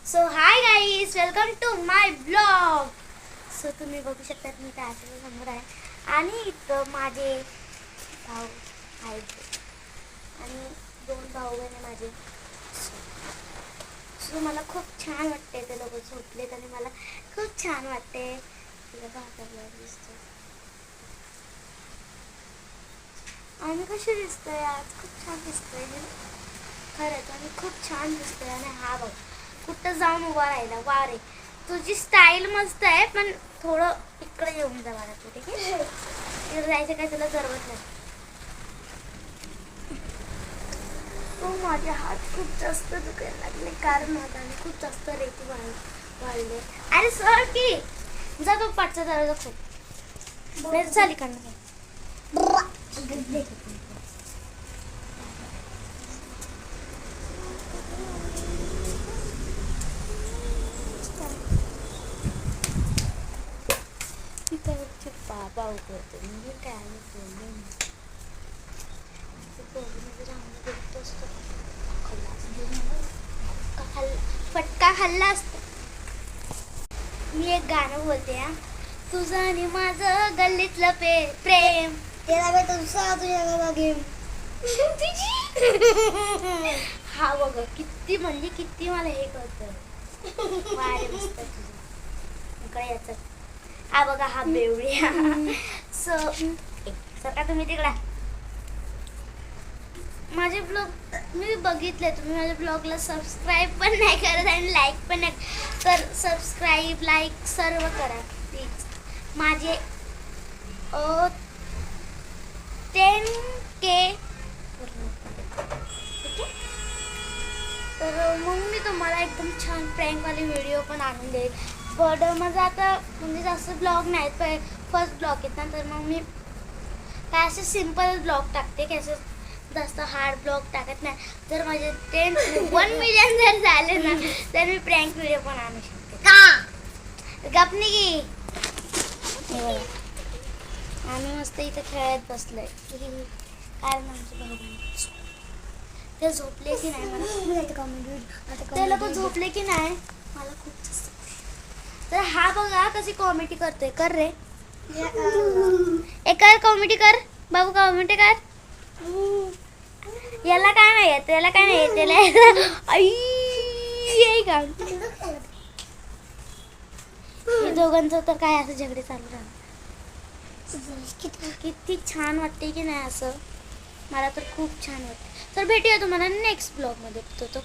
So hi guys, welcome to my blog. So तुम्ही बघू शकता मी काय समोर आहे आणि इथं माझे भाऊ आहेत आणि 2 भाऊ आहे माझे. सो मला खूप छान वाटते. ते लोक झोपलेत आणि मला खूप छान वाटते. आम्ही कशी दिसतोय आज? खूप छान दिसतोय खरंच. आणि खूप छान दिसतोय. आणि हा बघ कुठं जाऊन उभा राहिला. वा रे, तुझी स्टाईल मस्त आहे, पण थोडं इकडे येऊन जा मला. तू ठीक आहे? इकडे जायचं काय तुला जरूरत नाही. तो माझे हात खूप जास्त दुखायला लागले कारण हाताने खूप जास्त रेती वाढले. अरे सर की जा तो पाठचा दरवाजा खूप झाली काढणार. बाबा उघडतो म्हणजे काय फटका खाल्ला असतो. मी एक गाणं बोलते हा. तुझं आणि माझं गल्लीतलं प्रेम त्याला मी तुझा तुझ्या गेम. हा बघ किती म्हणजे किती मला हे कळतं. वारे मस्त इकडे याच. हा बघा हा बेवड्या. सर का तुम्ही तिकडा. माझे ब्लॉग मी बघितले. तुम्ही माझ्या ब्लॉगला सबस्क्राईब पण नाही करत आणि लाईक पण नाही. तर सबस्क्राईब लाईक सर्व करा प्लीज. माझे 10K ठीक आहे. तर मग मी तुम्हाला एकदम छान प्रँकवाले व्हिडिओ पण आणून देईल. पण माझा आता म्हणजे जास्त ब्लॉग नाहीत. फर्स्ट ब्लॉग आहेत ना, तर मग मी काय असे सिम्पल ब्लॉग टाकते की असं जास्त हार्ड ब्लॉग टाकत नाही. जर माझे 1 मिलियन जर झाले ना तर मी प्रँक व्हिडिओ पण आणू शकते. का गपनी की आम्ही मस्त इथे खेळत बसलोय कारण आमचे भाऊ ते झोपले की नाही मला ते लोक झोपले की नाही मला खूप जास्त. तर हा बघा कशी कॉमेडी करतोय. कर रे कर कॉमेडी कर बाबू. कॉमेडी कर. याला काय नाही येत. त्याला काय नाही येत. त्याला आई का हे दोघांचं तर काय असं झगडे चालू राहणार. किती छान वाटते की नाही असं. मला तर खूप छान वाटते. तर भेटूया तुम्हाला नेक्स्ट ब्लॉग मध्ये. तो